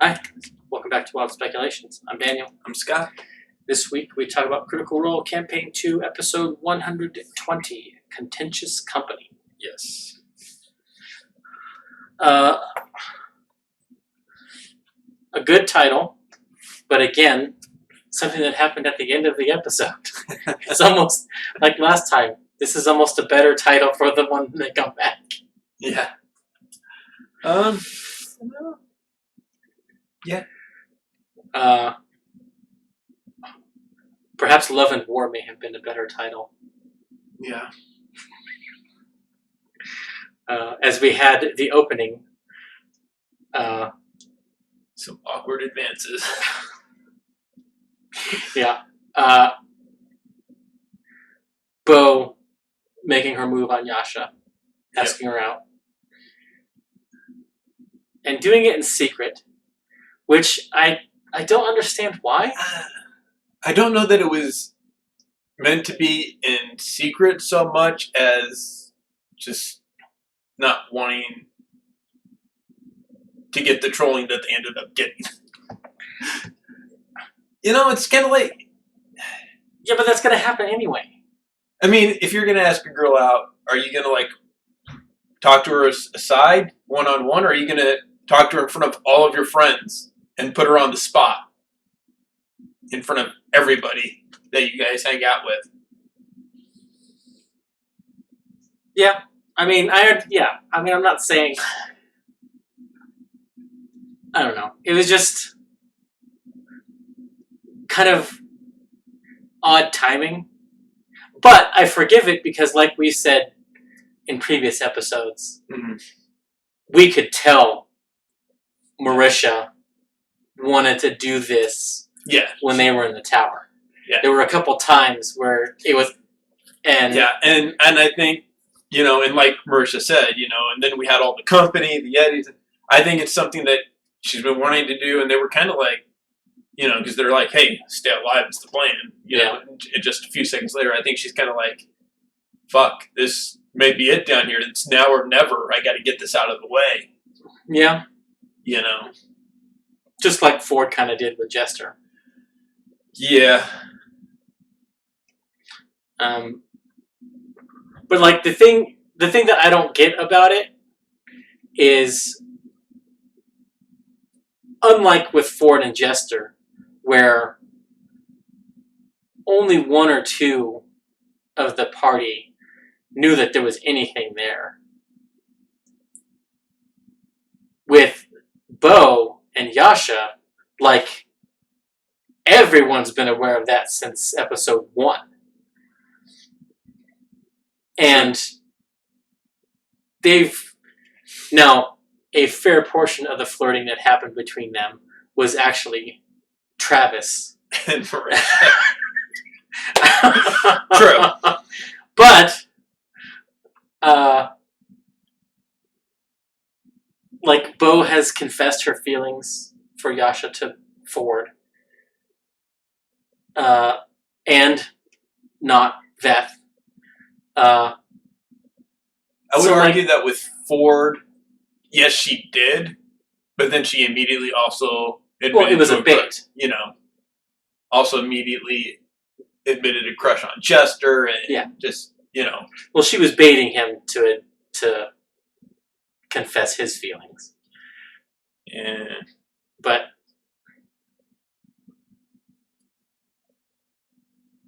Hi, welcome back to Wild Speculations. I'm Daniel. I'm Scott. This week we talk about Critical Role Campaign 2, Episode 120, Contentious Company. Yes. A good title, but again, something that happened at the end of the episode. It's almost like last time. This is almost a better title for the one that come back. Yeah. Yeah. Perhaps Love and War may have been a better title. Yeah. As we had the opening. Some awkward advances. Yeah. Bo making her move on Yasha, asking her out. And doing it in secret, which I don't understand why. I don't know that it was meant to be in secret so much as just not wanting to get the trolling that they ended up getting. You know, it's kind of like... Yeah, but that's going to happen anyway. I mean, if you're going to ask a girl out, are you going to, like, talk to her aside, one-on-one, or are you going to talk to her in front of all of your friends and put her on the spot in front of everybody that you guys hang out with? Yeah. I'm not saying... I don't know. It was just kind of odd timing. But I forgive it because, like we said in previous episodes, we could tell Marisha wanted to do this when they were in the tower. Yeah. There were a couple times where it was... And I think, you know, and like Marisha said, you know, and then we had all the company, the Yetis. I think it's something that she's been wanting to do, and they were kind of like, you know, because they're like, hey, stay alive is the plan. You know, and just a few seconds later, I think she's kind of like, fuck, this may be it down here. It's now or never. I got to get this out of the way. Yeah. You know? Just like Ford kind of did with Jester. Yeah. But like the thing that I don't get about it is, unlike with Ford and Jester, where only one or two of the party knew that there was anything there, with Bo and Yasha, like, everyone's been aware of that since episode 1. And now, a fair portion of the flirting that happened between them was actually Travis. And Marisha. True. But, like, Bo has confessed her feelings for Yasha to Ford. And not Veth. I would argue that with Ford, yes, she did, but then she immediately also admitted it was a bait. You know, also immediately admitted a crush on Chester, and just, you know. Well, she was baiting him to confess his feelings. Yeah. But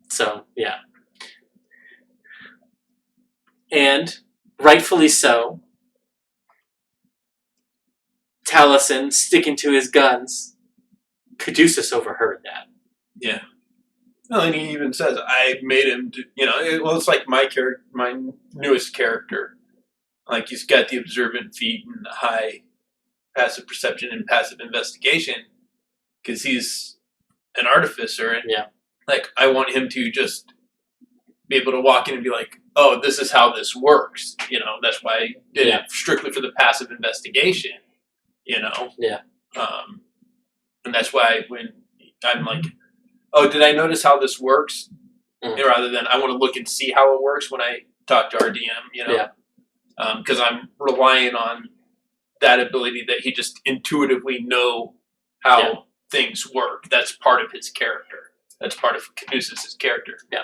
so, yeah. And rightfully so, Taliesin, sticking to his guns, Caduceus overheard that. Yeah. Well, and he even says, I made him do, you know, it's like my newest character. Like, he's got the observant feat and the high passive perception and passive investigation, because he's an artificer, and like, I want him to just be able to walk in and be like, oh, this is how this works. You know, that's why I did it strictly for the passive investigation, you know? Yeah. And that's why when I'm like, oh, did I notice how this works? Rather than I want to look and see how it works when I talk to our DM, you know? Because I'm relying on that ability that he just intuitively know how things work. That's part of his character. That's part of Caduceus' character. Yeah.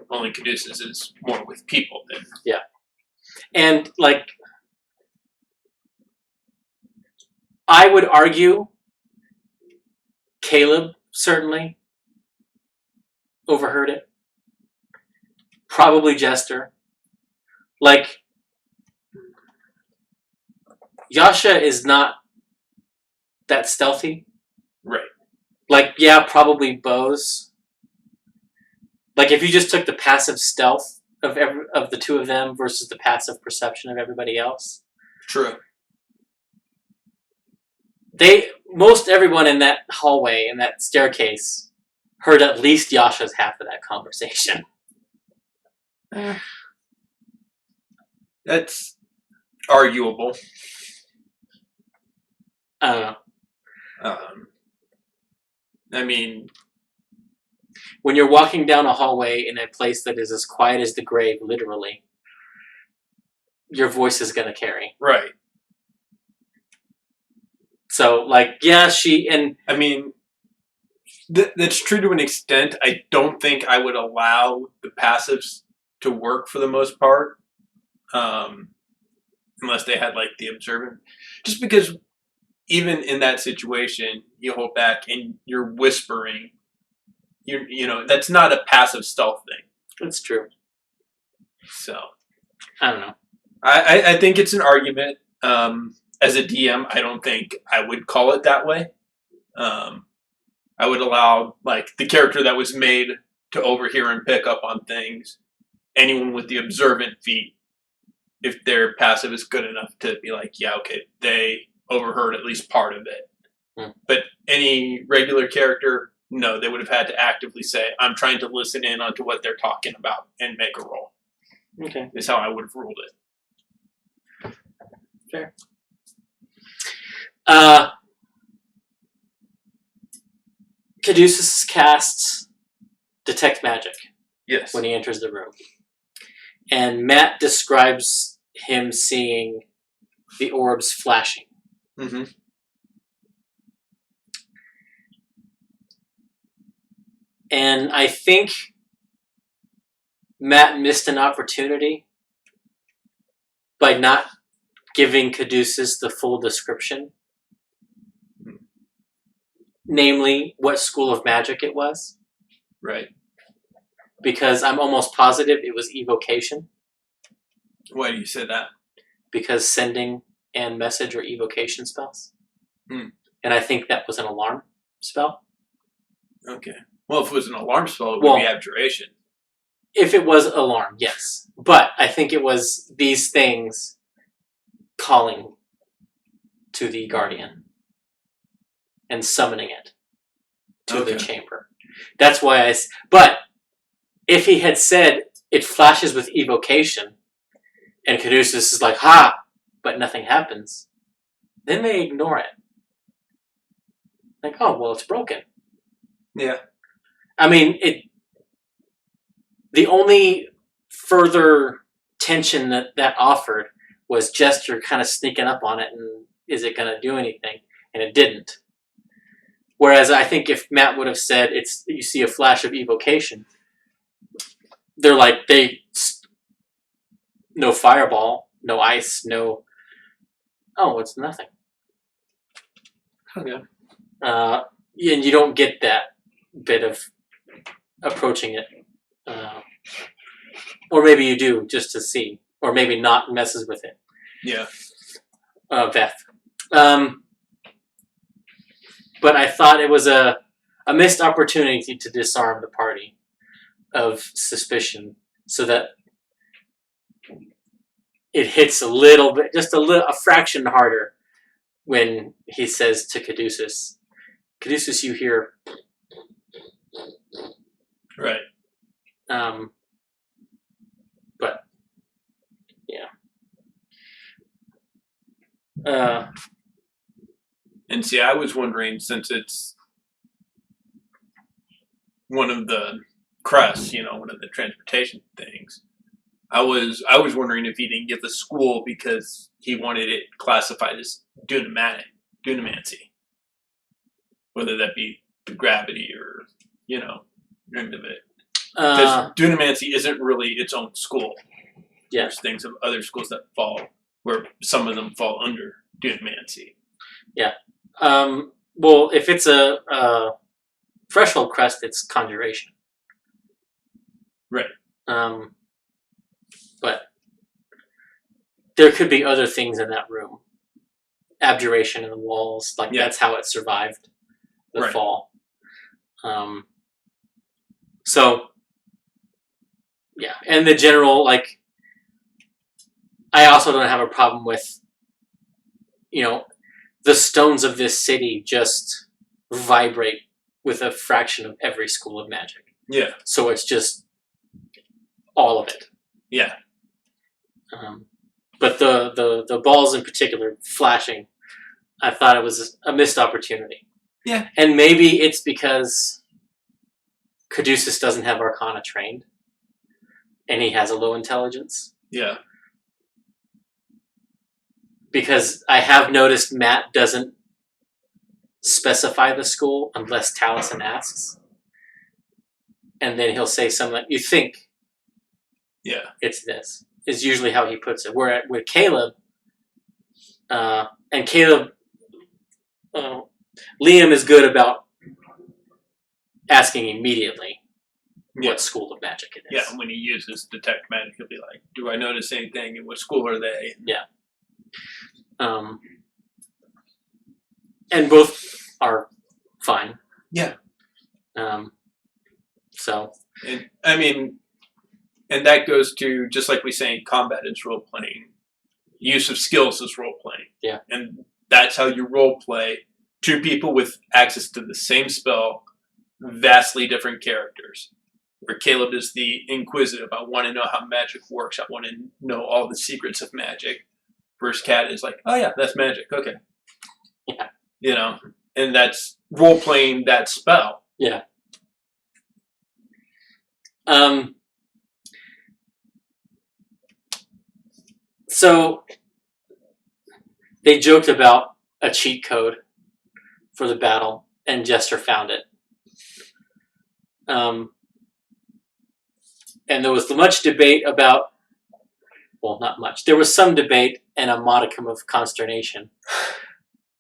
Only Caduceus is more with people than. Yeah. And, like, I would argue Caleb certainly overheard it. Probably Jester. Like, Yasha is not that stealthy. Right. Like, yeah, probably Bose. Like, if you just took the passive stealth of the two of them versus the passive perception of everybody else. True. Most everyone in that hallway, in that staircase, heard at least Yasha's half of that conversation. That's arguable. I don't know. I mean, when you're walking down a hallway in a place that is as quiet as the grave, literally, your voice is going to carry. Right. So, like, yeah, I mean, that's true to an extent. I don't think I would allow the passives to work for the most part, unless they had, like, the observant. Just because even in that situation, you hold back and you're whispering. You know, that's not a passive stealth thing. That's true. So, I don't know. I think it's an argument. As a DM, I don't think I would call it that way. I would allow, like, the character that was made to overhear and pick up on things. Anyone with the observant feat, if their passive is good enough to be like, yeah, okay, they overheard at least part of it. But any regular character, no, they would have had to actively say, I'm trying to listen in onto what they're talking about and make a roll. Okay. Is how I would have ruled it. Fair. Caduceus casts Detect Magic. Yes. When he enters the room. And Matt describes him seeing the orbs flashing. Mm-hmm. And I think Matt missed an opportunity by not giving Caduceus the full description. Namely, what school of magic it was. Right. Because I'm almost positive it was evocation. Why do you say that? Because sending and message are evocation spells. Hmm. And I think that was an alarm spell. Okay. Well, if it was an alarm spell, it would be abjuration. If it was alarm, yes. But I think it was these things calling to the guardian and summoning it to the chamber. That's why but if he had said it flashes with evocation and Caduceus is like, ha, but nothing happens, then they ignore it. Like, oh, well, it's broken. Yeah. I mean, the only further tension that offered was Jester kind of sneaking up on it and is it going to do anything? And it didn't. Whereas I think if Matt would have said you see a flash of evocation, they're like, no fireball, no ice, no, oh, it's nothing. Okay. And you don't get that bit of approaching it. Or maybe you do just to see. Or maybe not messes with it. Yeah. Veth. But I thought it was a missed opportunity to disarm the party of suspicion so that it hits a little bit, just a fraction harder when he says to Caduceus, Caduceus, you hear. Right. But, yeah. And see, I was wondering, since it's one of the crests, one of the transportation things, I was wondering if he didn't give the school because he wanted it classified as dunamancy. whether that be gravity or end of it. Because Dunamancy isn't really its own school. Yeah. There's things of other schools that fall where some of them fall under Dunamancy. Yeah. Well, if it's a threshold crest, it's conjuration. Right. But there could be other things in that room. Abjuration in the walls, that's how it survived the fall. So, yeah, and the general, I also don't have a problem with, the stones of this city just vibrate with a fraction of every school of magic. Yeah. So it's just all of it. Yeah. But the balls in particular flashing, I thought it was a missed opportunity. Yeah. And maybe it's because Caduceus doesn't have Arcana trained, and he has a low intelligence. Yeah. Because I have noticed Matt doesn't specify the school unless Taliesin asks. And then he'll say something like, you think it's this, is usually how he puts it. Where with Caleb, and Caleb, Liam is good about asking immediately what school of magic it is. Yeah, when he uses detect magic, he'll be like, do I notice anything, and what school are they? Yeah. And both are fine. Yeah. So. And that goes to, just like we say, combat is role playing. Use of skills is role playing. Yeah. And that's how you role play two people with access to the same spell, vastly different characters. Where Caleb is the inquisitive. I want to know how magic works. I want to know all the secrets of magic. Whereas Cat is like, oh yeah, that's magic. Okay. Yeah. And that's role playing that spell. Yeah. So they joked about a cheat code for the battle, and Jester found it. And there was much debate about, well, not much. There was some debate and a modicum of consternation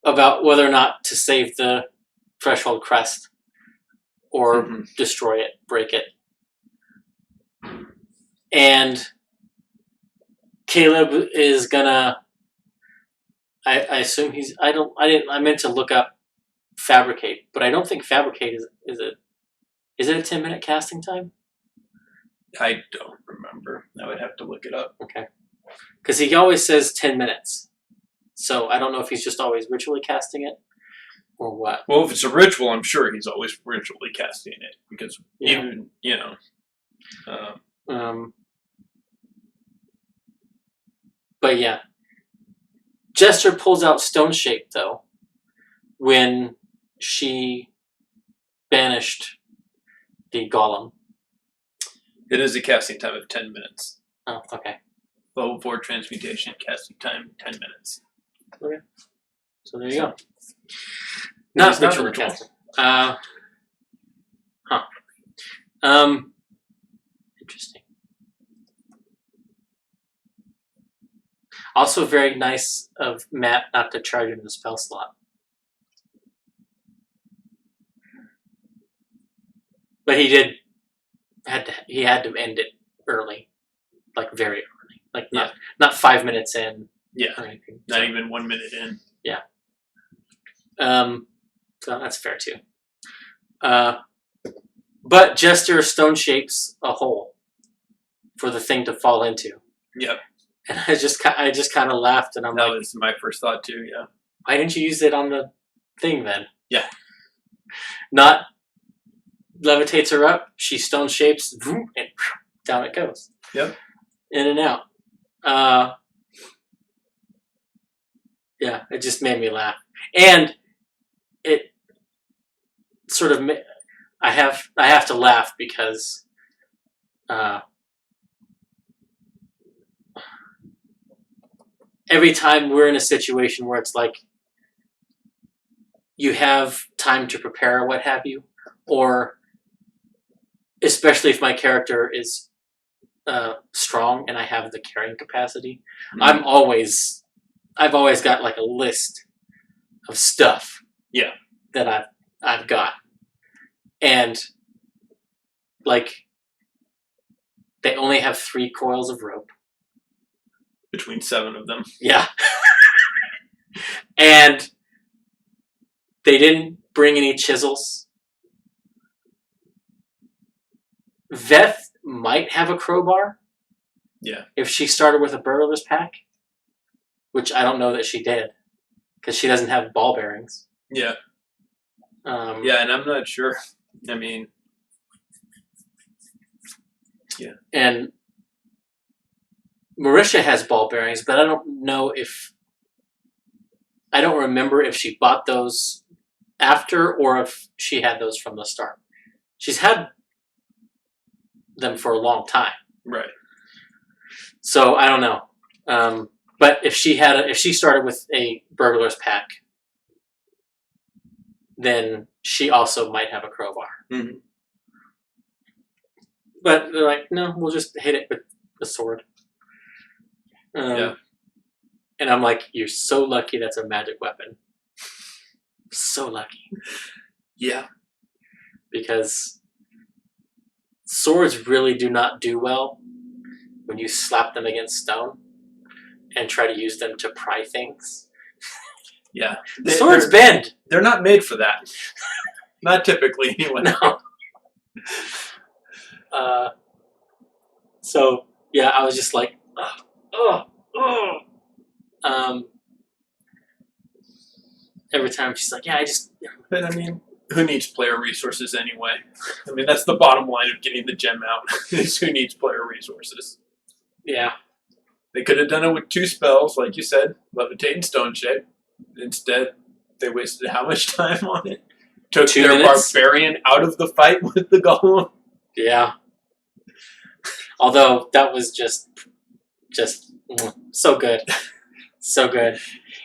about whether or not to save the threshold crest or destroy it, break it. And Caleb is gonna, I assume I meant to look up Fabricate, but I don't think Fabricate is it a 10-minute casting time? I don't remember. I would have to look it up. Okay. Because he always says 10 minutes. So I don't know if he's just always ritually casting it or what. Well, if it's a ritual, I'm sure he's always ritually casting it. Because even, but yeah. Jester pulls out Stone Shape, though, when she banished the golem. It is a casting time of 10 minutes. Oh, okay. Level 4 transmutation, casting time 10 minutes. Okay. So there you go. Not ritual ritual. casting. Interesting. Also very nice of Matt not to charge him the spell slot. But he had to end it early. Very early. Not 5 minutes in. Yeah. Or anything. Not even 1 minute in. Yeah. So that's fair too. But Jester stone shapes a hole for the thing to fall into. Yep. And I just kind of laughed, and that was my first thought too. Yeah. Why didn't you use it on the thing then? Yeah. Not levitates her up. She stone shapes, and down it goes. Yep. In and out. Yeah, it just made me laugh, and it sort of I have to laugh because every time we're in a situation where it's like you have time to prepare or what have you, or especially if my character is strong and I have the carrying capacity, I've always got like a list of stuff that I've got, and like they only have 3 coils of rope between 7 of them. Yeah. And they didn't bring any chisels. Veth might have a crowbar. Yeah. If she started with a burglar's pack, which I don't know that she did, because she doesn't have ball bearings. Yeah. Yeah, and I'm not sure. I mean, yeah. And Marisha has ball bearings, but I don't know if... I don't remember if she bought those after or if she had those from the start. She's had them for a long time. Right. So I don't know. But if she started with a burglar's pack, then she also might have a crowbar. Mm-hmm. But they're like, no, we'll just hit it with the sword. Yeah. And I'm like, you're so lucky that's a magic weapon. So lucky. Yeah. Because swords really do not do well when you slap them against stone and try to use them to pry things. Yeah. Swords bend. They're not made for that. Not typically, anyway. No. So, yeah, I was just like, every time she's like, yeah, But I mean, who needs player resources anyway? I mean, that's the bottom line of getting the gem out, is who needs player resources. Yeah. They could have done it with 2 spells, like you said, Levitate and Stone Shape. Instead, they wasted how much time on it? Took 2 their minutes? barbarian out of the fight with the golem. Yeah. Although, that was just so good. So good.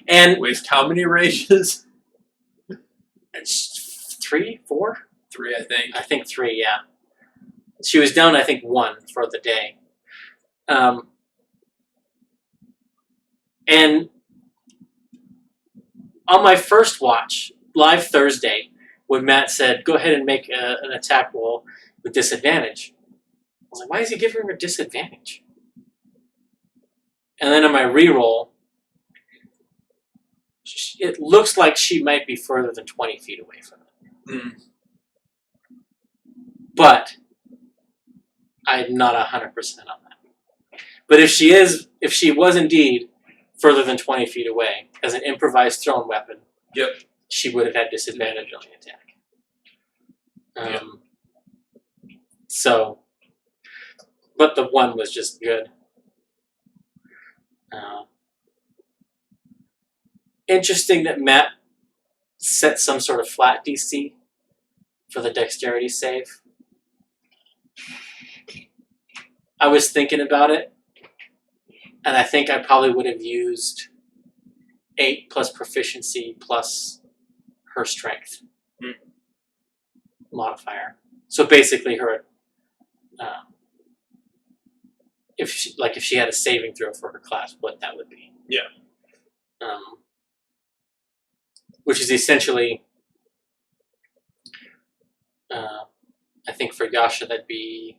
And waste how many rages? 3, 4? 3, I think. I think 3, yeah. She was down, I think, 1 for the day. And on my first watch, live Thursday, when Matt said, go ahead and make an attack roll with disadvantage, I was like, why is he giving her disadvantage? And then on my reroll, it looks like she might be further than 20 feet away from it. Mm. But I'm not 100% on that. But if she was indeed further than 20 feet away as an improvised thrown weapon, yep, she would have had disadvantage on the attack. So, but the 1 was just good. Interesting that Matt set some sort of flat DC for the dexterity save. I was thinking about it, and I think I probably would have used 8 plus proficiency plus her strength modifier. So basically, her if she had a saving throw for her class, what that would be. Yeah. Which is essentially, I think for Yasha that'd be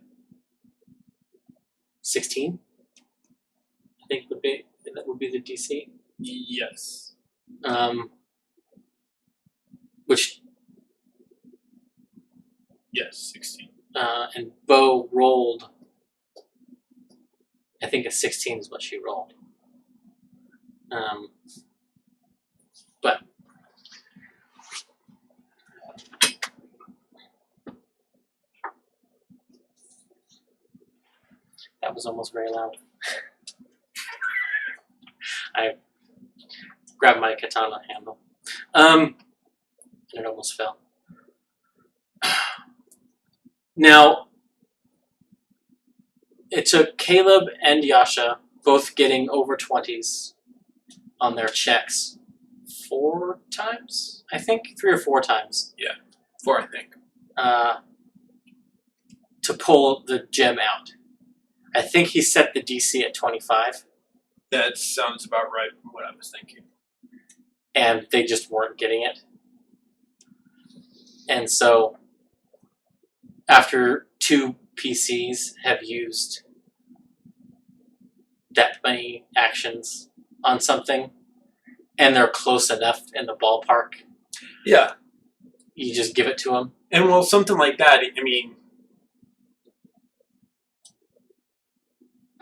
16. I think that would be the DC. Yes. Which. Yes, 16. And Bo rolled. I think a 16 is what she rolled. But that was almost very loud. I grabbed my katana handle. And it almost fell. Now, it took Caleb and Yasha both getting over 20s on their checks 4 times, I think, 3 or 4 times. 4, I think. To pull the gem out. I think he set the DC at 25. That sounds about right from what I was thinking. And they just weren't getting it. And so, after 2 PCs have used that many actions on something, and they're close enough in the ballpark, Yeah. you just give it to them. And well, something like that, I mean,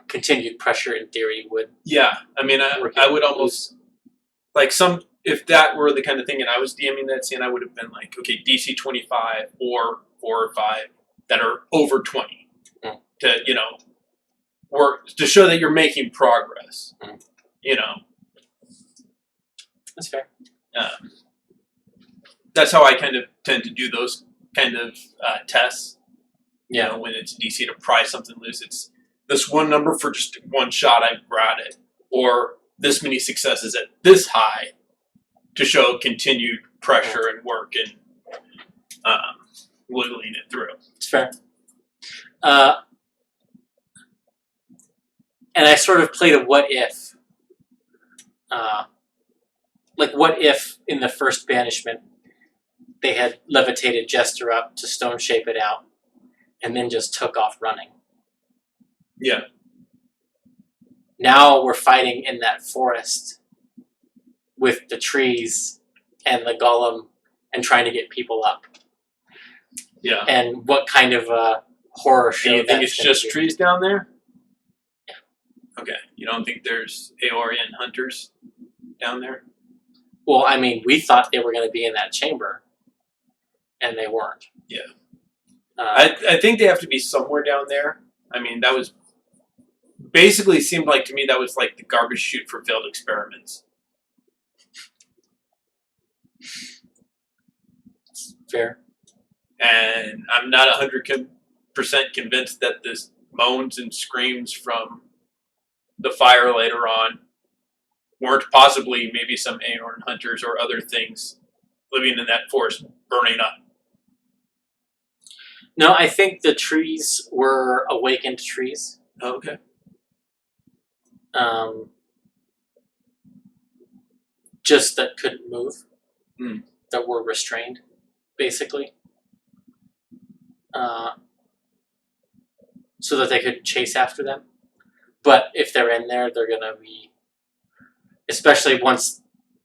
Continued pressure, in theory, would. yeah. I mean, I would almost, like, if that were the kind of thing and I was DMing that scene, I would have been like, okay, DC 25 or 4 or 5 that are over 20 to, you know, work to show that you're making progress. You know, That's fair. That's how I kind of tend to do those kind of tests. Yeah. You know, when it's DC to pry something loose, it's this one number for just one shot, I've got it, or this many successes at this high to show continued pressure and work and wiggling it through. It's fair. And I sort of played a what if. Like, what if in the first banishment they had levitated Jester up to stone shape it out and then just took off running? Yeah. Now we're fighting in that forest with the trees and the golem and trying to get people up. Yeah. And what kind of horror show? Do you think that's it's gonna just be. trees down there? Yeah. Okay. You don't think there's Aeorian hunters down there? Well, I mean, we thought they were going to be in that chamber, and they weren't. Yeah. I I think they have to be somewhere down there. I mean, that was basically seemed like to me that was like the garbage chute for failed experiments. fair. And I'm not 100% convinced that this moans and screams from the fire later on weren't possibly maybe some Aeorn hunters or other things living in that forest burning up. No, I think the trees were awakened trees. Okay. Just that couldn't move, Mm. that were restrained, basically. So that they could chase after them. But if they're in there, they're going to be, especially once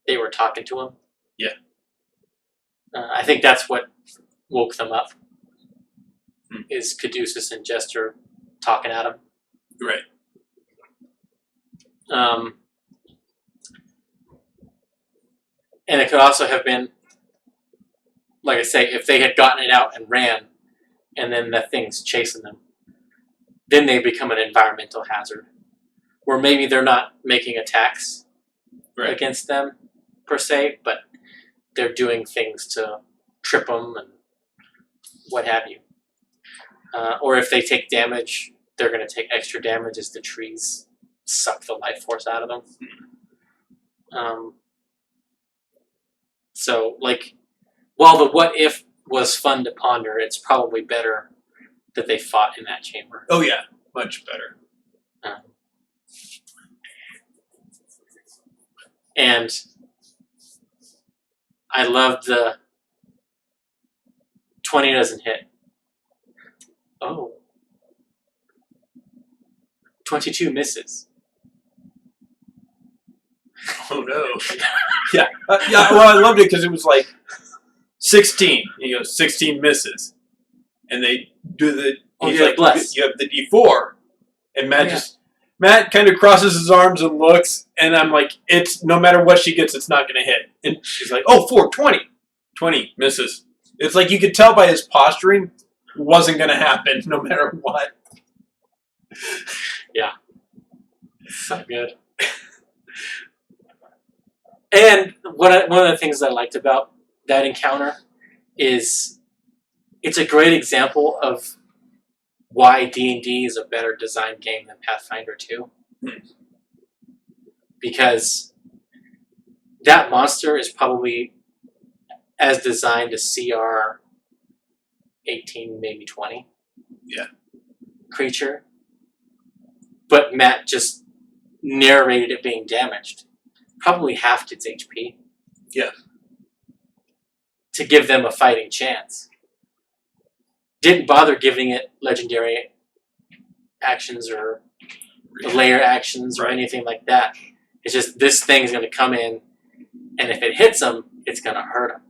they were talking to him. Yeah. I think that's what woke them up, Mm. is Caduceus and Jester talking at him. Right. And it could also have been, like I say, if they had gotten it out and ran, and then the thing's chasing them, then they become an environmental hazard. Where maybe they're not making attacks Right. against them, per se, but they're doing things to trip them and what have you. Or if they take damage, they're going to take extra damage as the trees suck the life force out of them. So, like, while the what if was fun to ponder, it's probably better that they fought in that chamber. Oh yeah, much better. And I love the 20 doesn't hit. Oh. 22 misses. Oh no. Yeah. Yeah. Well, I loved it because it was like 16. You know, 16 misses, and they do the. Oh, He's yeah, like, bless. you have the D4, and Matt Oh, yeah. just Matt kind of crosses his arms and looks, and I'm like, it's no matter what she gets, it's not going to hit. And she's like, oh, 4, 20. 20 misses. It's like you could tell by his posturing, it wasn't going to happen no matter what. So good. And one of the things I liked about that encounter is it's a great example of why D&D is a better designed game than Pathfinder 2. Because that monster is probably as designed as CR 18, maybe 20. Yeah. Creature. But Matt just narrated it being damaged. Probably half its HP. Yeah. To give them a fighting chance. Didn't bother giving it legendary actions or layer actions or anything like that. It's just this thing's going to come in, and if it hits them, it's going to hurt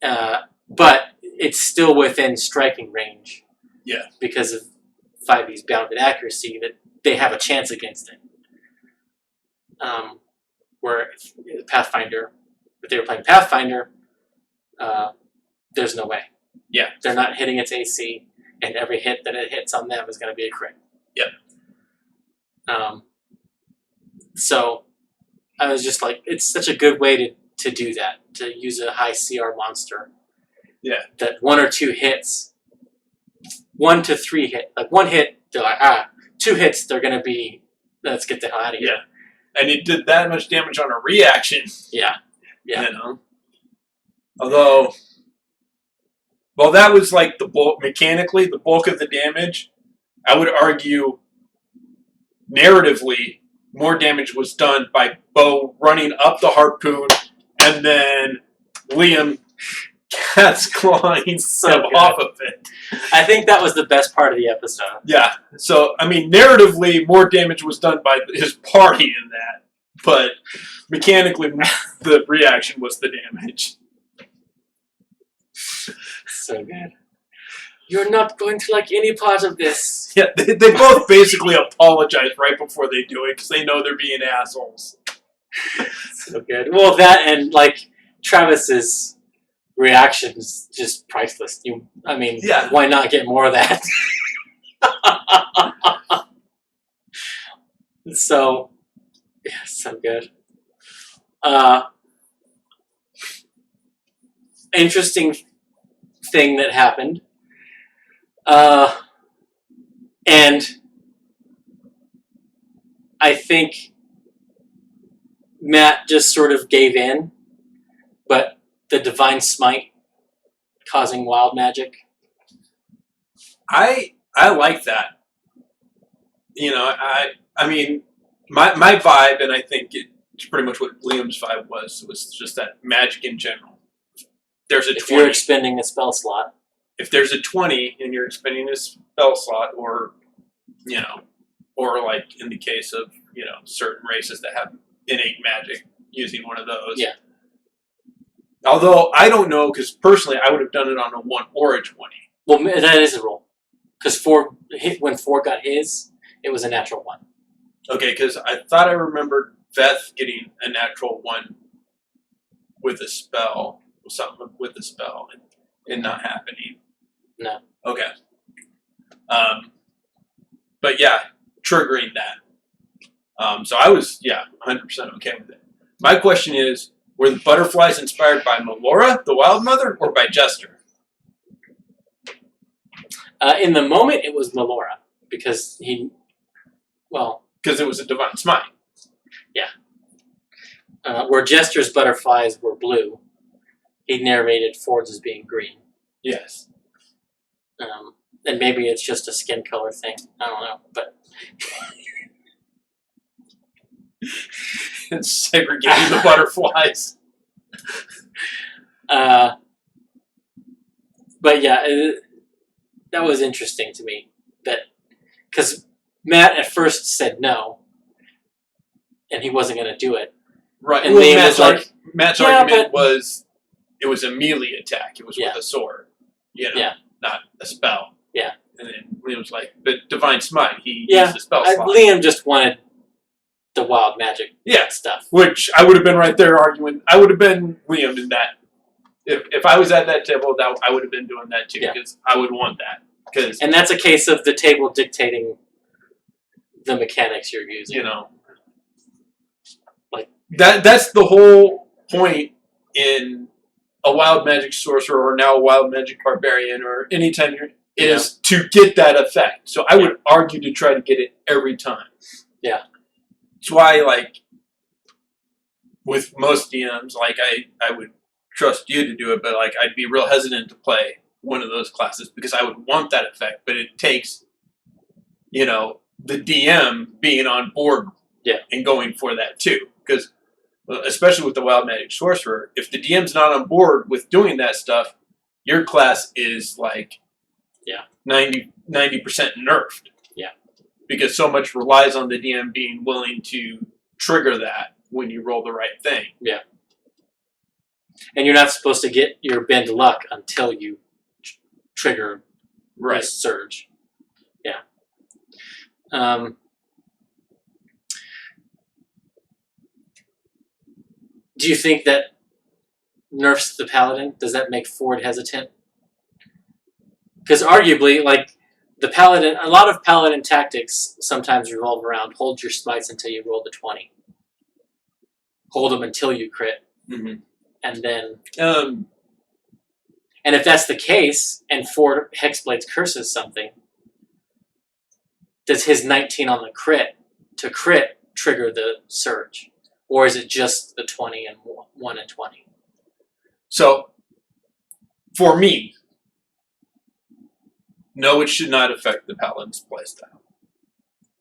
them. But it's still within striking range. Yeah. Because of 5e's bounded accuracy, that they have a chance against it. Where Pathfinder, if they were playing Pathfinder, there's no way. Yeah. They're not hitting its AC, and every hit that it hits on them is going to be a crit. Yep. So I was just like, it's such a good way to do that, to use a high CR monster. Yeah. That 1 or 2 hits, 1 to 3 hit, like 1 hit, they're like, 2 hits, they're going to be, let's get the hell out of here. Yeah. And it did that much damage on a reaction. Yeah. Yeah. You know? Although, well, that was like the bulk, mechanically, the bulk of the damage. I would argue, narratively, more damage was done by Bo running up the harpoon and then Liam cat's clawing him off of it. I think that was the best part of the episode. Yeah. So, I mean, narratively, more damage was done by his party in that. But mechanically, the reaction was the damage. So good. You're not going to like any part of this. Yeah, they both basically apologize right before they do it because they know they're being assholes. So good. Well, that and like Travis's reaction is just priceless. Yeah. Why not get more of that? So, yeah, so good. Interesting thing that happened. And I think Matt just sort of gave in, but the Divine Smite causing wild magic. I like that. You know, I mean, my vibe, and I think it's pretty much what Liam's vibe was just that magic in general. There's a if 20. You're expending a spell slot. If there's a 20 and you're expending a spell slot, or, you know, or like in the case of, you know, certain races that have innate magic, using one of those. Yeah. Although, I don't know, because personally, I would have done it on a 1 or a 20. Well, that is a rule. Because when 4 got his, it was a natural 1. Okay, because I thought I remembered Veth getting a natural 1 with a spell, something with a spell, and not happening. No. Okay. But yeah, triggering that. So I was, 100% okay with it. My question is, were the butterflies inspired by Melora, the Wild Mother, or by Jester? In the moment, it was Melora. Because because it was a Divine Smite. Yeah. Where Jester's butterflies were blue, he narrated Ford's as being green. Yes. And maybe it's just a skin color thing. I don't know, but It's segregating the butterflies. But yeah, that was interesting to me. Because Matt at first said no, and he wasn't going to do it. Right. And well, Matt's yeah, argument was it was a melee attack. It was with a sword. You know, not a spell. Yeah. And then Liam was like, but Divine Smite, he used the spell slot. Liam just wanted the wild magic stuff. Which I would have been right there arguing. I would have been Liam in that. If I was at that table, I would have been doing that too, because I would want that. And that's a case of the table dictating the mechanics you're using. You know, like that's the whole point in a wild magic sorcerer, or now a wild magic barbarian, or anytime is to get that effect. So I would argue to try to get it every time. Yeah. That's why, like, with most DMs, like I would trust you to do it, but like I'd be real hesitant to play one of those classes because I would want that effect, but it takes, you know, the DM being on board and going for that too. Because especially with the Wild Magic Sorcerer, if the DM's not on board with doing that stuff, your class is like 90% nerfed. Yeah. Because so much relies on the DM being willing to trigger that when you roll the right thing. Yeah. And you're not supposed to get your bend luck until you trigger a surge. Yeah. Do you think that nerfs the paladin? Does that make Ford hesitant? Because arguably, like, the paladin, a lot of paladin tactics sometimes revolve around hold your smites until you roll the 20. Hold them until you crit. Mm-hmm. And then... and if that's the case, and Ford Hexblade's curses something, does his 19 on the crit trigger the surge? Or is it just the 20 and 1 and 20? So, for me, no, it should not affect the paladin's playstyle.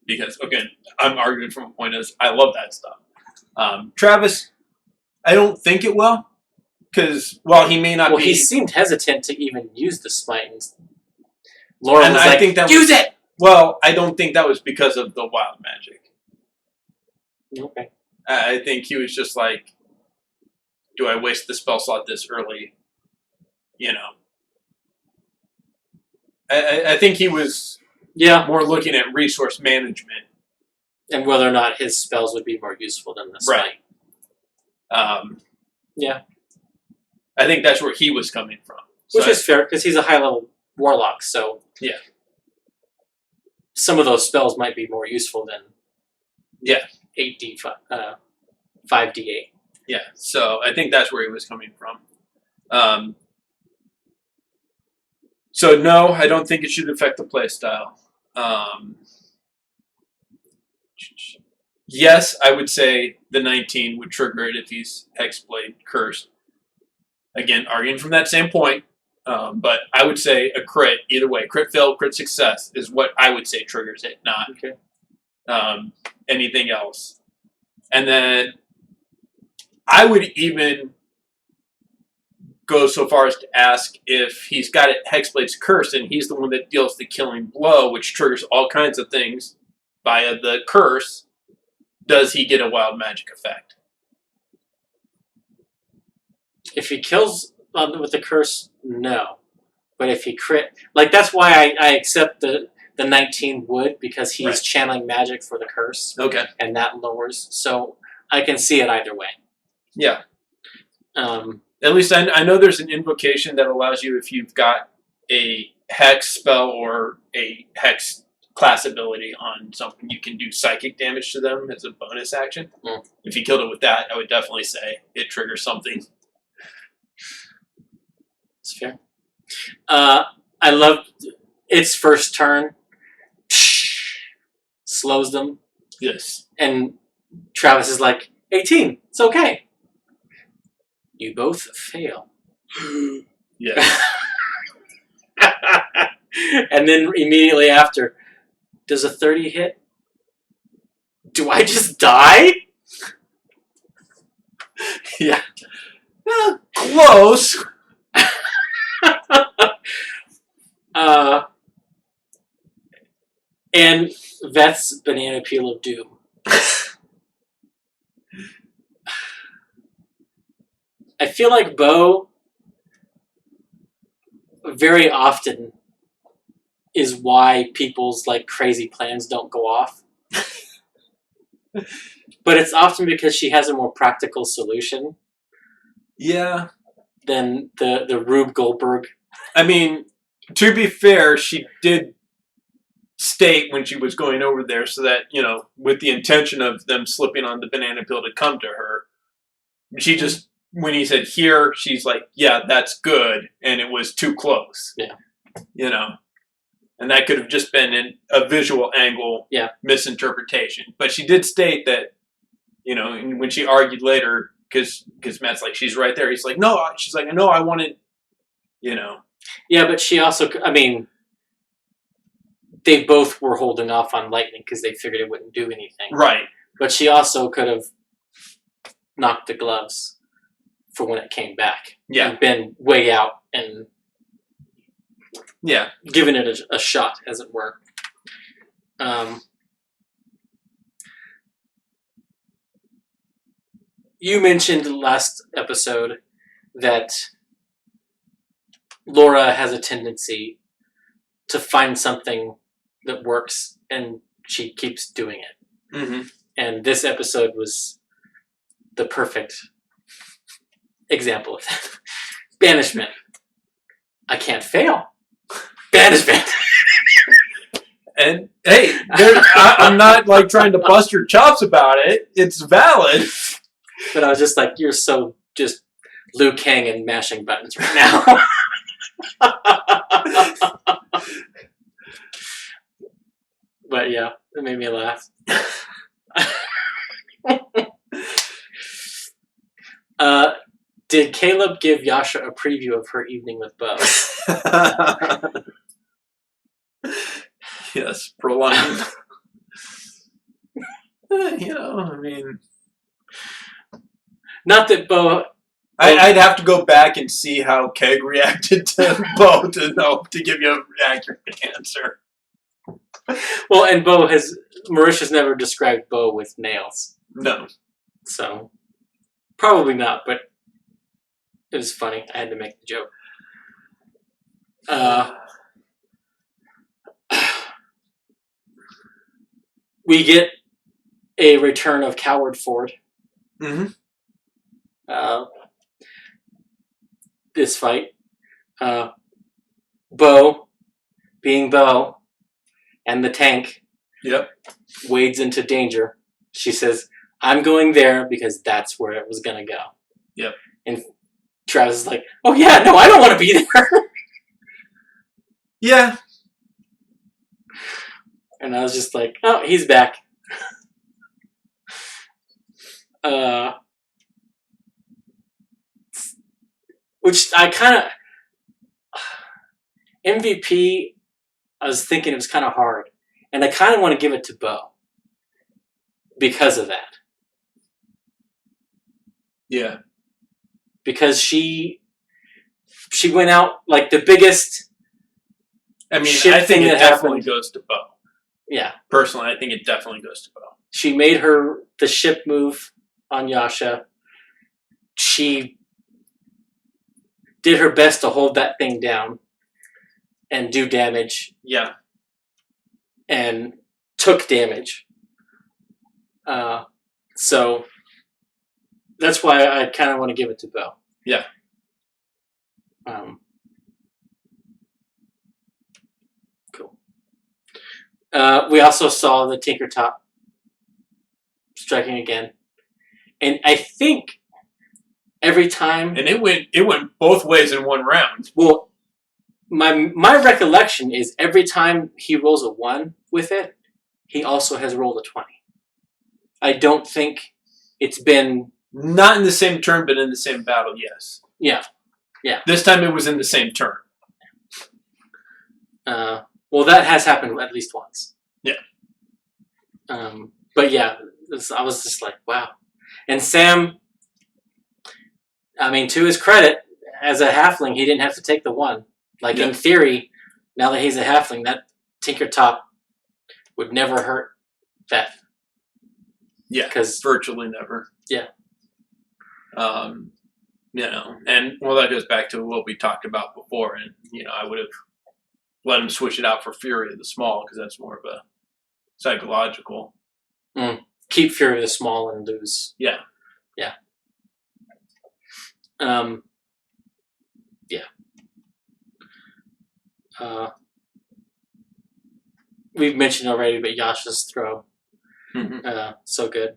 Because, again, I'm arguing from a point of I love that stuff. Travis, I don't think it will. Because, while he may not be... Well, he seemed hesitant to even use the smite. Laura was I think that use it! Well, I don't think that was because of the wild magic. Okay. I think he was just like, do I waste the spell slot this early? You know. I think he was more looking at resource management. And whether or not his spells would be more useful than the smite. Yeah. I think that's where he was coming from. Which is fair, because he's a high-level warlock, so... Yeah. Some of those spells might be more useful than... 5d8. Yeah, so I think that's where he was coming from. So no, I don't think it should affect the playstyle. Yes, I would say the 19 would trigger it if he's Hexblade cursed. Again, arguing from that same point, but I would say a crit, either way. Crit fail, crit success is what I would say triggers it, not anything else. And then I would even go so far as to ask if he's got it Hexblade's curse and he's the one that deals the killing blow, which triggers all kinds of things via the curse, does he get a wild magic effect? If he kills with the curse, no. But if he crit... Like, that's why I accept the 19 would, because he's channeling magic for the curse. Okay. And that lowers. So I can see it either way. Yeah. At least I know there's an invocation that allows you, if you've got a hex spell or a hex class ability on something, you can do psychic damage to them as a bonus action. If you killed it with that, I would definitely say it triggers something. It's fair. I loved its first turn. Slows them. Yes. And Travis is like, 18, it's okay. You both fail. Yes. And then immediately after, does a 30 hit? Do I just die? Yeah. Close. And Veth's banana peel of doom. I feel like Bo very often is why people's like crazy plans don't go off. But it's often because she has a more practical solution. Yeah. Than the Rube Goldberg. I mean, to be fair, she did state when she was going over there so that, you know, with the intention of them slipping on the banana peel to come to her, she just, when he said here, she's like, yeah, that's good, and it was too close. Yeah. You know? And that could have just been a visual angle misinterpretation. But she did state that, you know, when she argued later, because Matt's like, she's right there. He's like, no. She's like, no, I wanted, you know. Yeah, but she also, I mean, they both were holding off on lightning because they figured it wouldn't do anything. Right. But she also could have knocked the gloves for when it came back. Yeah. And been way out and given it a shot, as it were. You mentioned last episode that Laura has a tendency to find something that works, and she keeps doing it. Mm-hmm. And this episode was the perfect example of that. Banishment. I can't fail. Banishment. And hey, I'm not like trying to bust your chops about it. It's valid. But I was just like, you're so just Liu Kang and mashing buttons right now. But yeah, it made me laugh. Did Caleb give Yasha a preview of her evening with Bo? Yes, prolonged. You know, I mean, not that Bo. I'd have to go back and see how Keg reacted to Bo to give you an accurate answer. Well, and Marisha's never described Bo with nails. No. So, probably not, but it was funny. I had to make the joke. We get a return of Coward Ford. Mm-hmm. This fight. Bo, being Bo, and the tank, wades into danger. She says, I'm going there because that's where it was going to go. Yep. And Travis is like, oh yeah, no, I don't want to be there. Yeah. And I was just like, oh, he's back. Which I kind of... MVP, I was thinking it was kind of hard. And I kind of want to give it to Bo. Because of that. Yeah. Because she went out like the biggest... I mean, I think it definitely goes to Bo. Yeah. Personally, I think it definitely goes to Bo. She made the ship move on Yasha. She did her best to hold that thing down and do damage. Yeah. And took damage. So that's why I kind of want to give it to Bo. Yeah. Cool. We also saw the Tinker Top striking again, and I think every time, and it went both ways in one round. Well, my recollection is every time he rolls a 1 with it, he also has rolled a 20. I don't think it's been not in the same turn, but in the same battle. Yes. Yeah. Yeah. This time it was in the same turn. Well, that has happened at least once. Yeah. But yeah, I was just like, wow. And Sam, I mean, to his credit, as a halfling, he didn't have to take the 1. Like, in theory, now that he's a halfling, that Tinker Top would never hurt that. Yeah, because virtually never. Yeah. You know, and well, that goes back to what we talked about before, and you know, I would have let him switch it out for Fury of the Small because that's more of a psychological. Keep Fury of the Small and lose. Yeah. Yeah. We've mentioned already, but Yasha's throw. So good.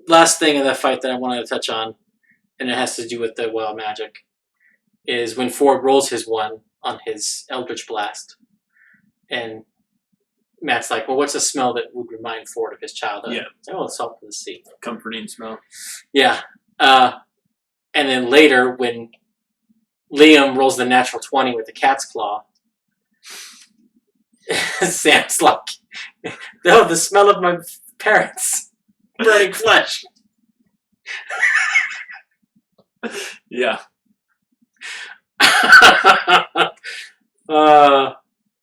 Last thing in that fight that I wanted to touch on, and it has to do with the wild magic, is when Ford rolls his 1 on his Eldritch Blast and Matt's like, well, what's a smell that would remind Ford of his childhood? Yeah. Oh, it's salt of the sea. Comforting smell. Yeah. And then later, when Liam rolls the natural 20 with the cat's claw, Sam's like, no, the smell of my parents burning flesh. Yeah.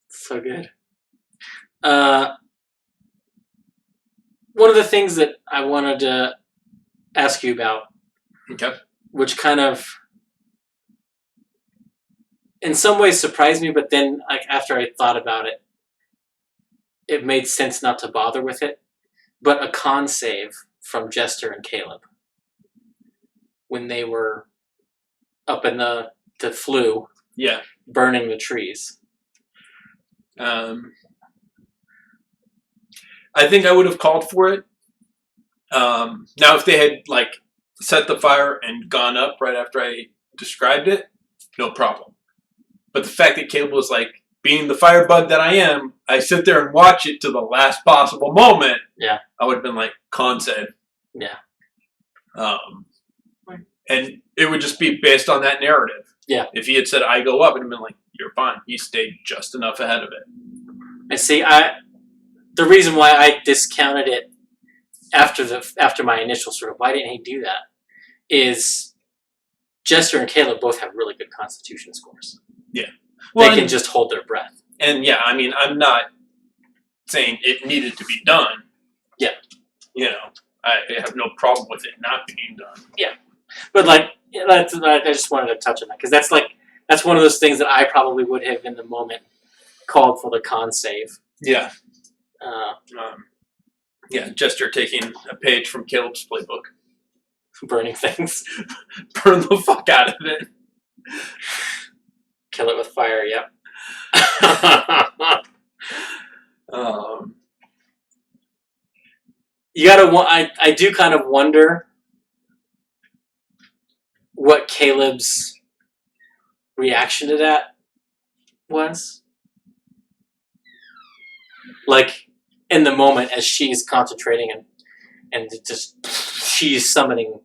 So good. One of the things that I wanted to ask you about, Okay. which kind of in some ways surprised me, but then like after I thought about it, it made sense not to bother with it. But a con save from Jester and Caleb when they were up in the flue, Yeah. burning the trees. I think I would have called for it. Now, if they had like set the fire and gone up right after I described it, no problem. But the fact that Caleb was like, being the firebug that I am, I sit there and watch it to the last possible moment. Yeah. I would have been like, con save. Yeah. And it would just be based on that narrative. Yeah. If he had said, I go up, it would have been like, you're fine. He stayed just enough ahead of it. And see, the reason why I discounted it after my initial sort of why didn't he do that is Jester and Caleb both have really good constitution scores. Yeah. Well, they can just hold their breath. And yeah, I mean, I'm not saying it needed to be done. Yeah. You know, I have no problem with it not being done. Yeah. But like, I just wanted to touch on that because that's one of those things that I probably would have in the moment called for the con save. Yeah. Yeah, Jester taking a page from Caleb's playbook. Burning things. Burn the fuck out of it. Kill it with fire, yep. You gotta. I do kind of wonder what Caleb's reaction to that was. Like in the moment as she's concentrating and just she's summoning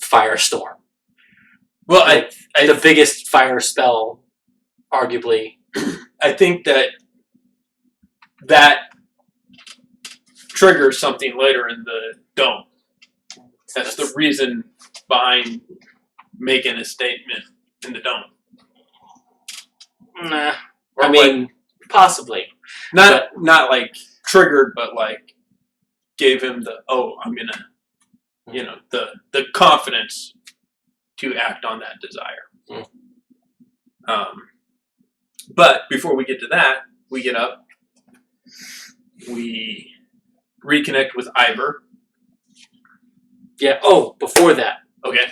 Firestorm. Well, like, the biggest fire spell, arguably. I think that triggers something later in the dome. That's the reason behind making a statement in the dome. Nah. I mean, like, possibly. Not like triggered, but like gave him the, I'm gonna, you know, the confidence to act on that desire. But before we get to that, we get up, we reconnect with Ivor. Yeah. Oh, before that. Okay.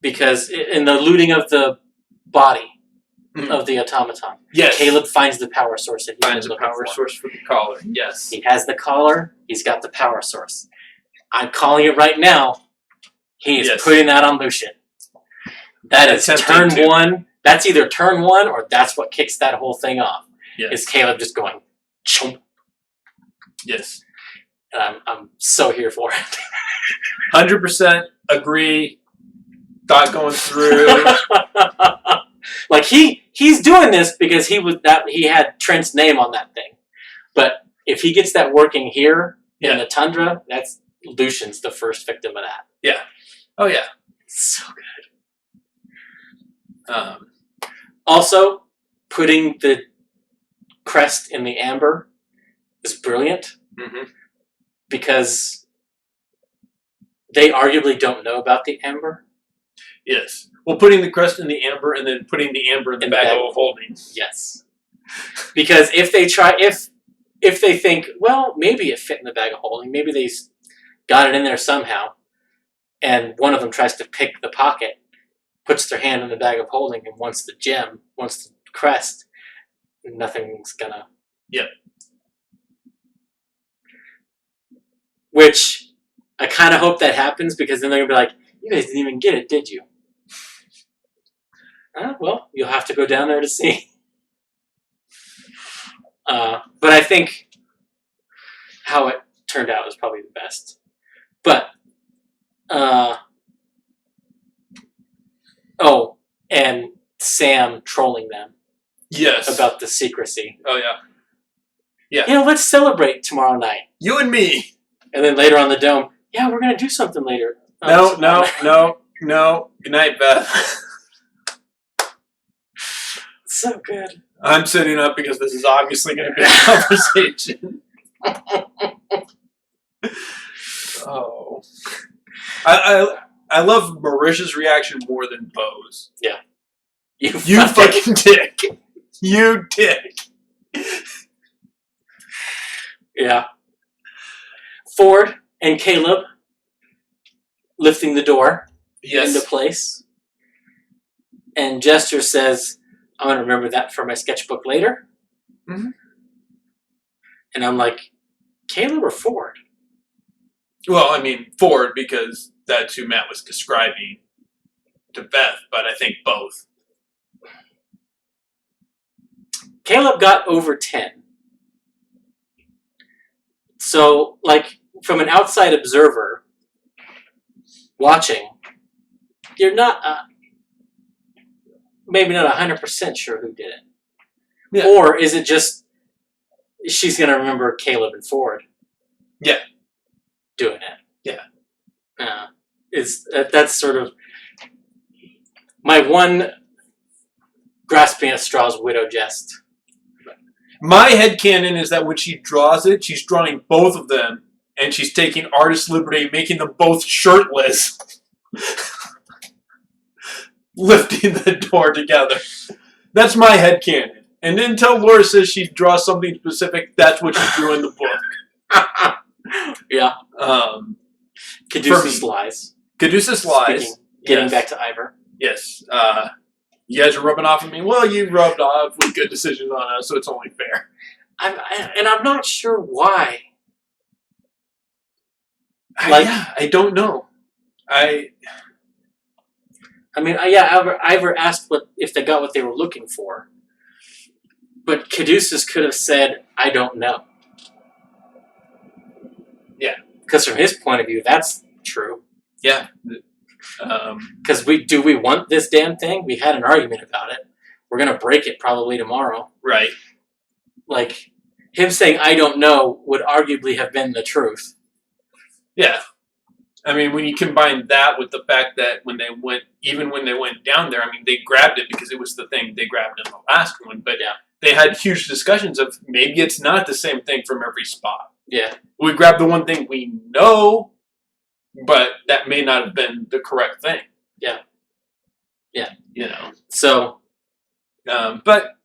Because in the looting of the body of the automaton, yes, Caleb finds the power source. That finds a power source for the collar. Yes. He has the collar. He's got the power source. I'm calling it right now. He is putting that on Lucian. That is turn one. That's either turn one or that's what kicks that whole thing off. Yes. Is Caleb just going, chomp. Yes. And I'm so here for it. 100% agree. Thought going through. Like he's doing this because he had Trent's name on that thing. But if he gets that working here in the tundra, that's Lucian's the first victim of that. Yeah. Oh yeah. So good. Also, putting the crest in the amber is brilliant because they arguably don't know about the amber. Yes. Well, putting the crest in the amber and then putting the amber in the bag of holding. Yes. Because if they think, well, maybe it fit in the bag of holding, maybe they got it in there somehow, and one of them tries to pick the pocket, puts their hand in the bag of holding, and wants the gem, wants the crest, nothing's gonna. Yep. Which I kind of hope that happens because then they're gonna be like, "You guys didn't even get it, did you?" Well, you'll have to go down there to see. But I think how it turned out was probably the best. But, and Sam trolling them Yes. about the secrecy. Oh, yeah. Yeah. You know, let's celebrate tomorrow night. You and me. And then later on the dome, yeah, we're going to do something later. No. Good night, Beth. So good. I'm sitting up because this is obviously going to be a conversation. Oh. I love Marisha's reaction more than Bo's. Yeah. You fucking dick. You dick. Yeah. Ford and Caleb lifting the door into place. And Jester says, I'm going to remember that for my sketchbook later. Mm-hmm. And I'm like, Caleb or Ford? Well, I mean, Ford, because that's who Matt was describing to Beth, but I think both. Caleb got over 10. So, like, from an outside observer watching, you're not, maybe not 100% sure who did it. Yeah. Or is it just, she's going to remember Caleb and Ford? Yeah. Doing it. Yeah. That's sort of my one grasping at straws widow jest. My headcanon is that when she draws it, she's drawing both of them, and she's taking artist liberty, making them both shirtless, lifting the door together. That's my headcanon. And until Laura says she draws something specific, that's what she drew in the book. Yeah. Caduceus lies. Caduceus lies. Speaking, getting back to Ivor. Yes. You guys are rubbing off on me. Well, you rubbed off with good decisions on us, so it's only fair. I'm not sure why. I don't know. Ivor asked if they got what they were looking for, but Caduceus could have said, "I don't know." Yeah, because from his point of view, that's true. Yeah. Because do we want this damn thing? We had an argument about it. We're gonna break it probably tomorrow. Right. Like him saying "I don't know" would arguably have been the truth. Yeah. I mean, when you combine that with the fact that when they went down there, I mean, they grabbed it because it was the thing they grabbed in the last one. But yeah, they had huge discussions of maybe it's not the same thing from every spot. Yeah. We grabbed the one thing we know, but that may not have been the correct thing. Yeah. Yeah. You know. So, but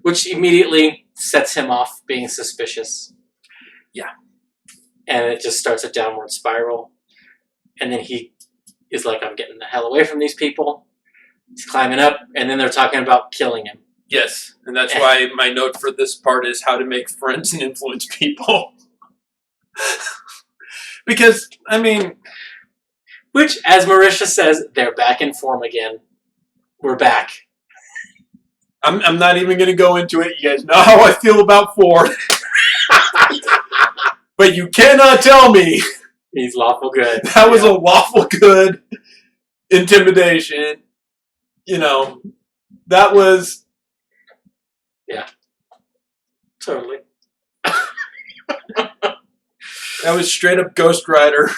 which immediately sets him off being suspicious. Yeah. And it just starts a downward spiral. And then he is like, I'm getting the hell away from these people. He's climbing up, and then they're talking about killing him. Yes, and that's why my note for this part is how to make friends and influence people. Because, I mean... Which, as Marisha says, they're back in form again. We're back. I'm not even going to go into it. You guys know how I feel about Ford. But you cannot tell me... He's lawful good. That was a lawful good intimidation. You know, that was... Yeah. Totally. That was straight up Ghost Rider.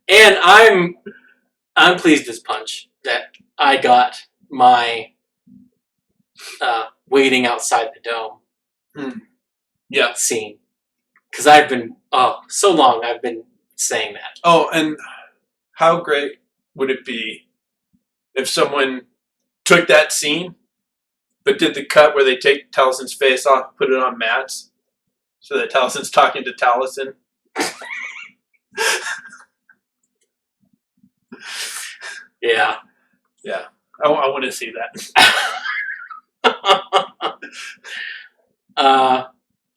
And I'm pleased as punch that I got my waiting outside the dome scene. Because I've been, so long I've been saying that. Oh, and how great would it be if someone took that scene but did the cut where they take Talison's face off, put it on Matt's, so that Talison's talking to Taliesin? Yeah. Yeah. I want to see that.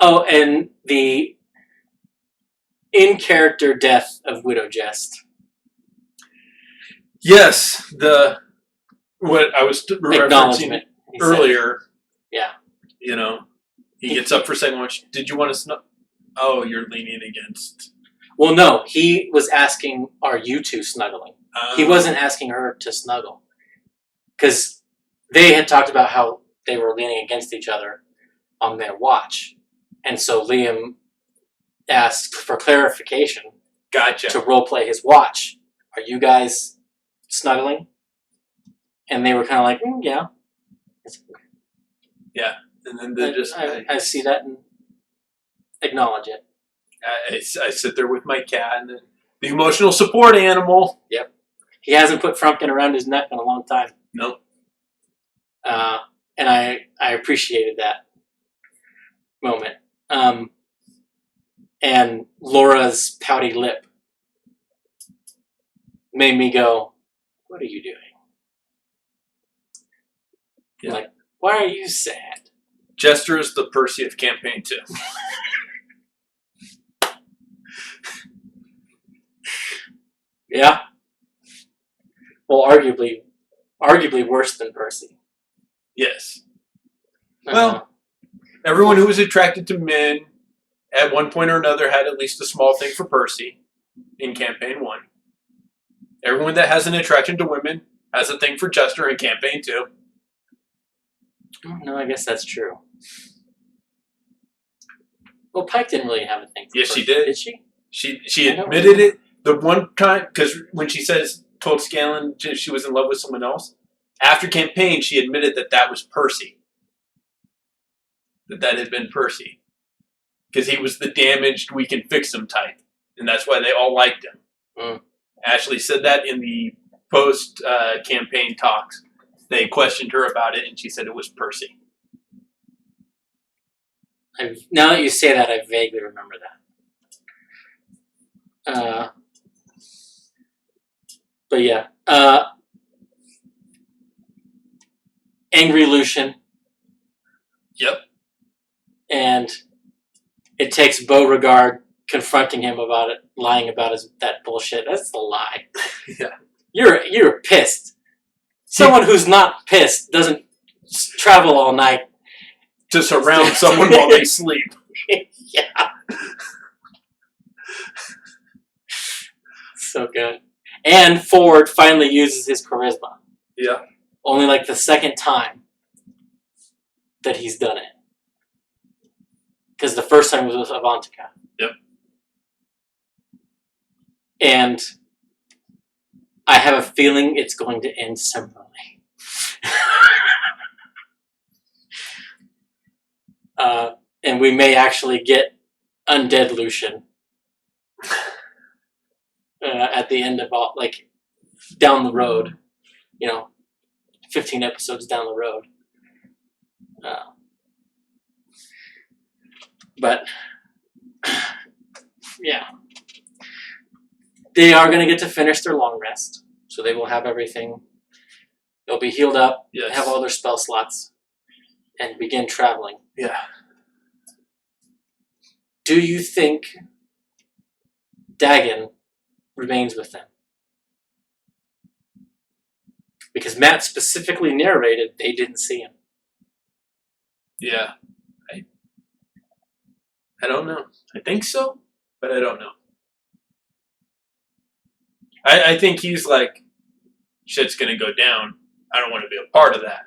And the in-character death of Widow Jest. Yes, what I was referencing earlier. Yeah. You know, He gets up for second watch. Did you want to snuggle? Oh, you're leaning against. Well, no, he was asking, are you two snuggling? He wasn't asking her to snuggle. Because they had talked about how they were leaning against each other on their watch. And so Liam asked for clarification Gotcha. to roleplay his watch. Are you guys snuggling? And they were kind of like, yeah. Yeah. And then they just... I see that and acknowledge it. I sit there with my cat and then the emotional support animal. Yep. He hasn't put Frumpkin around his neck in a long time. Nope. And I appreciated that moment. And Laura's pouty lip made me go, what are you doing? Yeah. Like, why are you sad? Jester is the Percy of campaign 2. Yeah. Well, arguably worse than Percy. Yes. Well, everyone who was attracted to men at one point or another had at least a small thing for Percy in campaign 1. Everyone that has an attraction to women has a thing for Jester in campaign 2. No, I guess that's true. Well, Pike didn't really have a thing for Yes, Percy, she did. Did she? She admitted it the one time, because when she told Scanlan she was in love with someone else, after campaign, she admitted that was Percy. That had been Percy. Because he was the damaged, we can fix him type. And that's why they all liked him. Mm. Ashley said that in the post-campaign talks. They questioned her about it, and she said it was Percy. Now that you say that, I vaguely remember that. But yeah. Angry Lucian. Yep. And it takes Beauregard confronting him about it, lying about that bullshit. That's the lie. Yeah. You're pissed. Someone who's not pissed doesn't travel all night to surround someone while they sleep. Yeah. So good. And Ford finally uses his charisma. Yeah. Only like the second time that he's done it. Because the first time was with Avantika. Yep. And I have a feeling it's going to end similarly. And we may actually get Undead Lucian at the end of all, like, down the road. 15 episodes down the road. But, yeah. They are going to get to finish their long rest. So they will have everything. They'll be healed up, Yes. have all their spell slots, and begin traveling. Yeah. Do you think Dagon remains with them? Because Matt specifically narrated they didn't see him. Yeah. I don't know. I think so, but I don't know. I think he's like, shit's gonna go down. I don't want to be a part of that.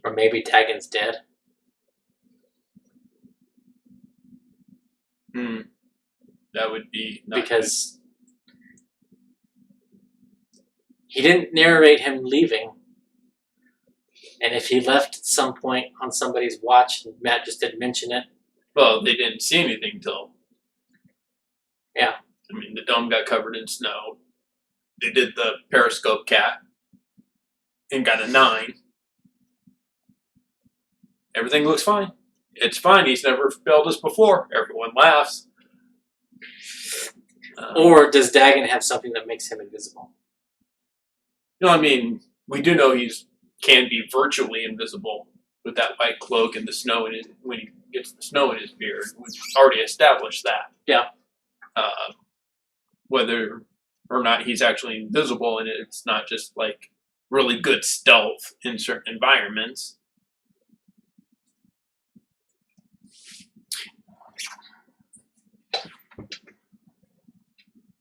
Or maybe Dagon's dead. That would be not because he didn't narrate him leaving. And if he left at some point on somebody's watch and Matt just didn't mention it. Well, they didn't see anything till... Yeah. I mean, the dome got covered in snow. They did the periscope cat and got a 9. Everything looks fine. It's fine. He's never failed us before. Everyone laughs. Or does Dagon have something that makes him invisible? No, I mean, we do know can be virtually invisible with that white cloak and the snow when he gets the snow in his beard. We've already established that. Yeah. Whether or not he's actually invisible, and it's not just like really good stealth in certain environments.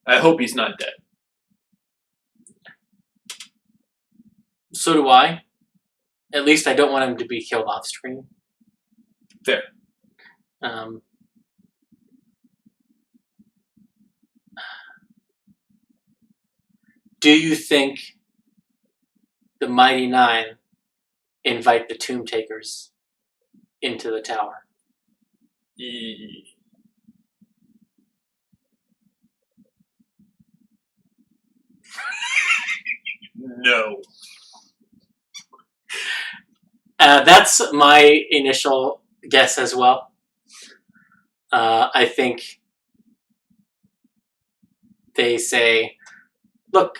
I hope he's not dead. So do I. At least I don't want him to be killed off screen. Fair. Do you think the Mighty Nine invite the Tomb Takers into the tower? No. That's my initial guess as well. I think they say, look,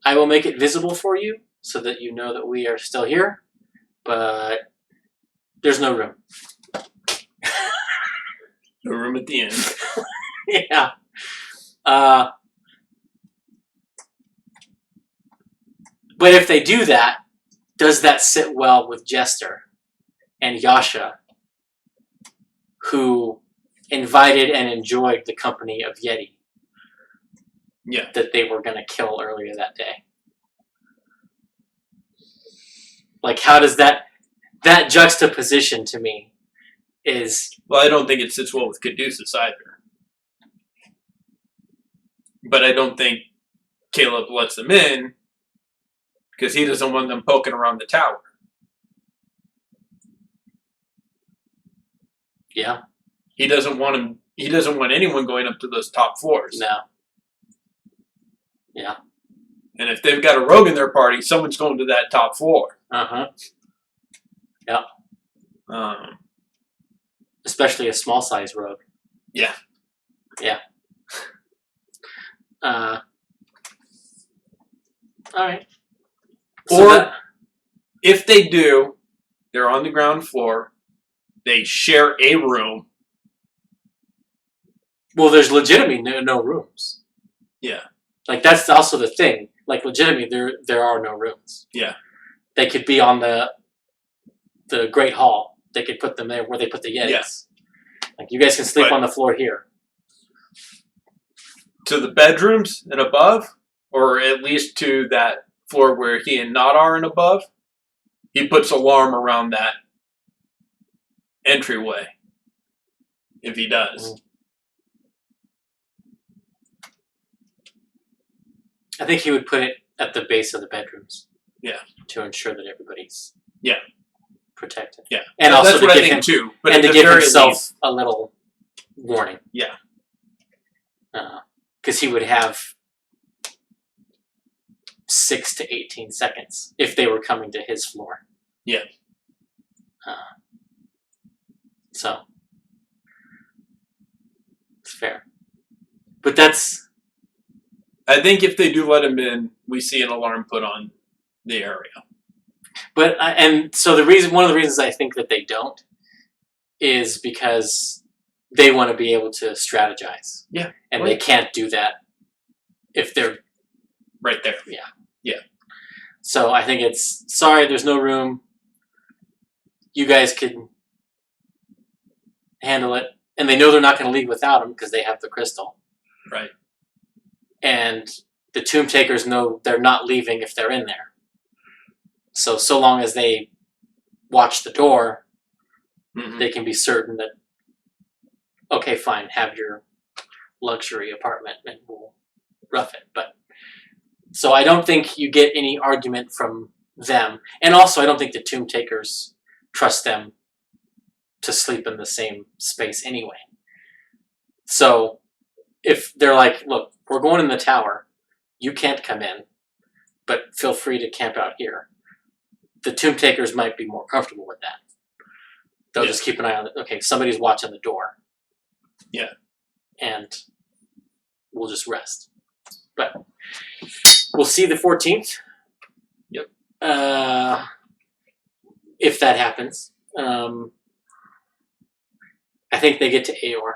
I will make it visible for you so that you know that we are still here, but there's no room. No room at the end. Yeah. But if they do that, does that sit well with Jester and Yasha, who invited and enjoyed the company of Yeti? Yeah. That they were going to kill earlier that day. Like, how does that juxtaposition to me is... Well, I don't think it sits well with Caduceus either. But I don't think Caleb lets them in because he doesn't want them poking around the tower. Yeah. He doesn't want anyone going up to those top floors. No. Yeah. And if they've got a rogue in their party, someone's going to that top floor. Uh-huh. Yeah. Especially a small size rogue. Yeah. Yeah. All right. Or if they do, they're on the ground floor. They share a room. Well, there's legitimately no rooms. Yeah. Like, that's also the thing. Like, legitimately, there are no rooms. Yeah. They could be on the Great Hall. They could put them there where they put the Yetis. Yeah. Like, you guys can sleep on the floor here. To the bedrooms and above, or at least to that floor where he and Nod are and above, he puts alarm around that entryway. If he does. Mm-hmm. I think he would put it at the base of the bedrooms. Yeah. To ensure that everybody's protected. Yeah. And that's also what to I give think too. But and at to the give very himself least, a little warning. Yeah. Because he would have 6 to 18 seconds if they were coming to his floor. Yeah. So it's fair. But that's... I think if they do let him in, we see an alarm put on the area. But and so one of the reasons I think that they don't is because they want to be able to strategize. Yeah. And they can't do that if they're right there. Yeah. Yeah. So I think it's, sorry, there's no room. You guys can handle it. And they know they're not going to leave without him because they have the crystal. Right. And the Tomb Takers know they're not leaving if they're in there. So long as they watch the door, they can be certain that, okay, fine, have your luxury apartment and we'll rough it. But so I don't think you get any argument from them. And also I don't think the Tomb Takers trust them to sleep in the same space anyway. So if they're like, look, we're going in the tower, you can't come in, but feel free to camp out here. The Tomb Takers might be more comfortable with that. They'll just keep an eye on it. Okay, somebody's watching the door. Yeah. And we'll just rest. But we'll see the 14th. Yep. If that happens. I think they get to Aor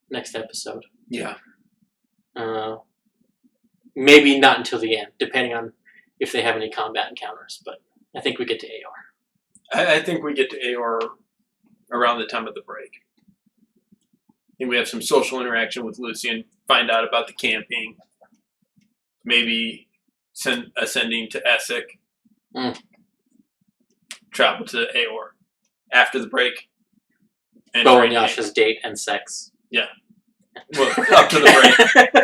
next episode. Yeah. Maybe not until the end, depending on if they have any combat encounters. But I think we get to Aor. I think we get to Aor around the time of the break. I think we have some social interaction with Lucian, find out about the camping, maybe ascending to Essek, travel to Aor after the break. And Bo and Yasha's date and sex. Yeah. Well, up to the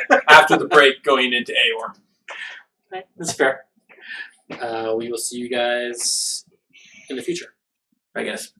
break. After the break, going into Aor. Right, that's fair. We will see you guys in the future, I guess.